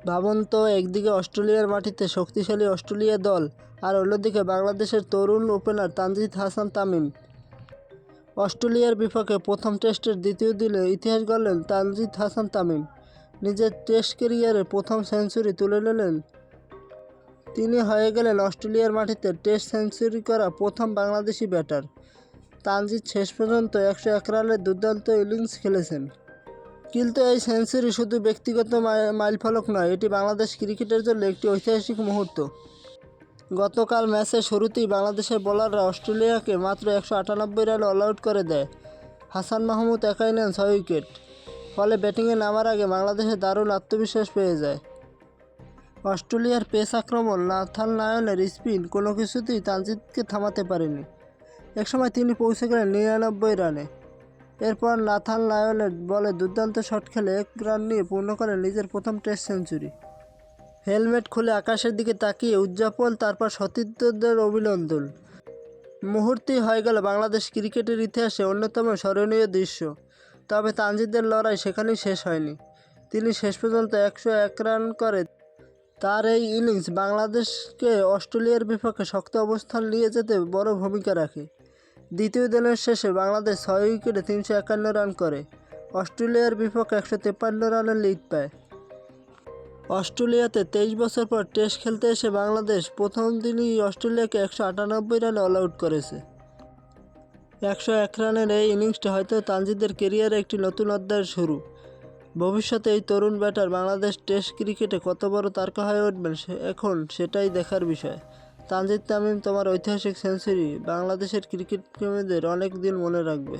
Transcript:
ভাবুন তো, একদিকে অস্ট্রেলিয়ার মাটিতে শক্তিশালী অস্ট্রেলিয়া দল আর অন্যদিকে বাংলাদেশের তরুণ ওপেনার তানজিদ হাসান তামিম। অস্ট্রেলিয়ার বিপক্ষে প্রথম টেস্টের দ্বিতীয় দিনে ইতিহাস গড়লেন তানজিদ হাসান তামিম। নিজের টেস্ট ক্যারিয়ারে প্রথম সেঞ্চুরি তুলে নিলেন তিনি। হয়ে গেলেন অস্ট্রেলিয়ার মাটিতে টেস্ট সেঞ্চুরি করা প্রথম বাংলাদেশি ব্যাটার। তানজিদ শেষ পর্যন্ত 101 রানের দুর্দান্ত ইনিংস খেলেছেন। কিন্তু এই সেঞ্চুরি শুধু ব্যক্তিগত মাইলফলক নয়, এটি বাংলাদেশ ক্রিকেটের জন্য একটি ঐতিহাসিক মুহূর্ত। গতকাল ম্যাচের শুরুতেই বাংলাদেশের বোলাররা অস্ট্রেলিয়াকে মাত্র 198 রানে অল আউট করে দেয়। হাসান মাহমুদ একাই নেন 6 উইকেট। ফলে ব্যাটিংয়ে নামার আগে বাংলাদেশের দারুণ আত্মবিশ্বাস পেয়ে যায়। অস্ট্রেলিয়ার পেস আক্রমণ, নাথান লায়নের স্পিন কোনো কিছুতেই তানজিদকে থামাতে পারেনি। একসময় তিনি পৌঁছে গেলেন 99 রানে। এরপর নাথান লায়নের বলে দুর্দান্ত শট খেলে 1 রান নিয়ে পূর্ণ করেন নিজের প্রথম টেস্ট সেঞ্চুরি। হেলমেট খুলে আকাশের দিকে তাকিয়ে উদযাপন, তারপর সতীর্থদের অভিনন্দন। মুহূর্তেই হয়ে গেল বাংলাদেশ ক্রিকেটের ইতিহাসে অন্যতম স্মরণীয় দৃশ্য। তবে তানজিদের লড়াই সেখানেই শেষ হয়নি। তিনি শেষ পর্যন্ত 101 রান করে তার এই ইনিংস বাংলাদেশকে অস্ট্রেলিয়ার বিপক্ষে শক্ত অবস্থান নিয়ে যেতে বড় ভূমিকা রাখে। দ্বিতীয় দিনের শেষে বাংলাদেশ 6 উইকেটে 351 রান করে অস্ট্রেলিয়ার বিপক্ষে 153 রানের লিড পায়। অস্ট্রেলিয়াতে 23 বছর পর টেস্ট খেলতে এসে বাংলাদেশ প্রথম দিনই অস্ট্রেলিয়াকে 198 রানে অল আউট করেছে। 101 রানের এই ইনিংসটি হয়তো তানজিদের ক্যারিয়ারে একটি নতুন অধ্যায়ের শুরু। ভবিষ্যতে এই তরুণ ব্যাটার বাংলাদেশ টেস্ট ক্রিকেটে কত বড় তারকা হয়ে উঠবেন এখন সেটাই দেখার বিষয়। তানজিদ তামিম, তোমার ঐতিহাসিক সেঞ্চুরি বাংলাদেশের ক্রিকেট প্রেমীদের অনেক দিন মনে রাখবে।